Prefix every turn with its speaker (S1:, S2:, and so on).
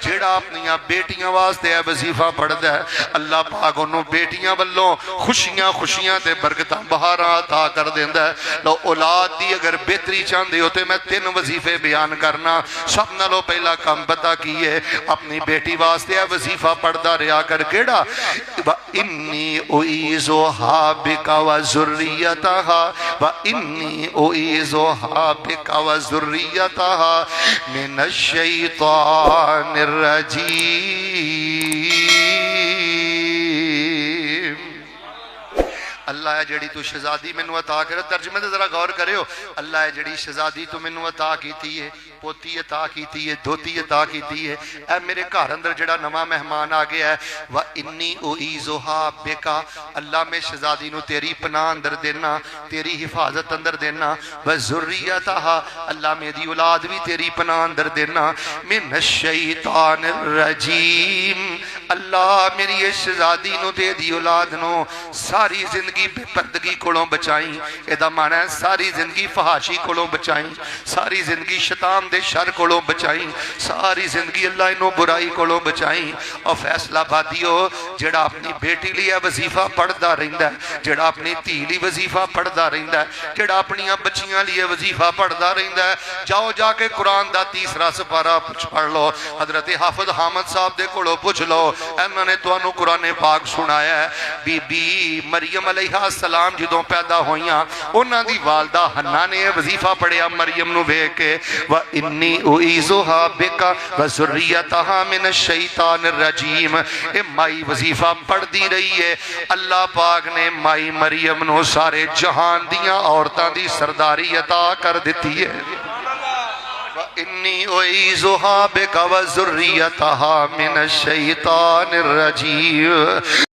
S1: جیڑا اپنی بیٹیاں واسطے وظیفہ پڑھدا ہے اللہ پاک انہوں بیٹیاں والوں خوشیاں خوشیاں تے برکتاں بہاراں عطا کر دیندا ہے۔ لو اولاد دی اگر بہتری چاہندے ہو تے میں 3 وظیفے بیان کرنا۔ سب نالوں پہلا کام پتہ کیے اپنی بیٹی واسطے وظیفہ پڑھدا رہیا کر کیڑا انی اعیذھا بک وذریتھا وانی اعیذھا بک وذریتھا من الشیطان الرجیم۔ اللہ ہے جڑی تو شہزادی میں نو عطا کرے، ترجمے تے ذرا غور کرے ہو، اللہ ہے جڑی شہزادی تو میں نو عطا کیتی ہے، پوتی عطا کیتی ہے، دھوتی عطا کیتی ہے، اے میرے گھر اندر جڑا نواں مہمان آ گیا ہے وَإِنِّي أُعِيذُهَا بِكَ، اللہ میں شہزادی نو تیری پناہ اندر دینا، تیری حفاظت اندر دینا، وَذُرِّيَّتَهَا اللہ میری اولاد بھی تیری پناہ اندر دینا، مِنَ الشَّيْطَانِ الرَّجِيمِ اللہ میری اس شہزادی نو دے دی اولاد نو ساری زندگی بے پردگی کولوں بچائیں، ایدہ معنی ہے ساری زندگی فحاشی کولوں بچائیں، ساری زندگی شیطان دے شر کولوں بچائیں، ساری زندگی اللہ انہوں برائی کولوں بچائیں۔ اور فیصلہ بادیو جڑا اپنی بیٹی لیا وظیفہ پڑھدا رہندا ہے، جڑا اپنی دھی لی وظیفہ پڑھدا رہندا ہے، جڑا اپنی بچیاں لیے وظیفہ پڑھدا رہندا ہے، جاؤ جا کے قرآن دا 3 سپارہ پڑھ لو، حضرت حافظ حامد صاحب دے کولوں پوچھ لو، انہوں نے تو انہوں قرآن پاک سنایا ہے۔ بی بی مریم علیہ السلام جدوں پیدا ہوئیاں انہاں دی والدہ حنا نے وظیفہ پڑھیا مریم نو بے کے وَإِنِّي أُعِيذُهَا بِكَ وَذُرِّيَّتَهَا مِنَ الشَّيْطَانِ الرَّجِيمِ اے مائی وظیفہ پڑھ دی رہی ہے، اللہ پاک نے مائی مریم نو سارے جہان دیاں عورتاں دی سرداری عطا کر دیتی ہے۔ وَإِنِّي أُعِيذُهَا بِكَ وَذُرِّيَّتَهَا مِنَ الشَّيْطَانِ الرَّجِيمِ۔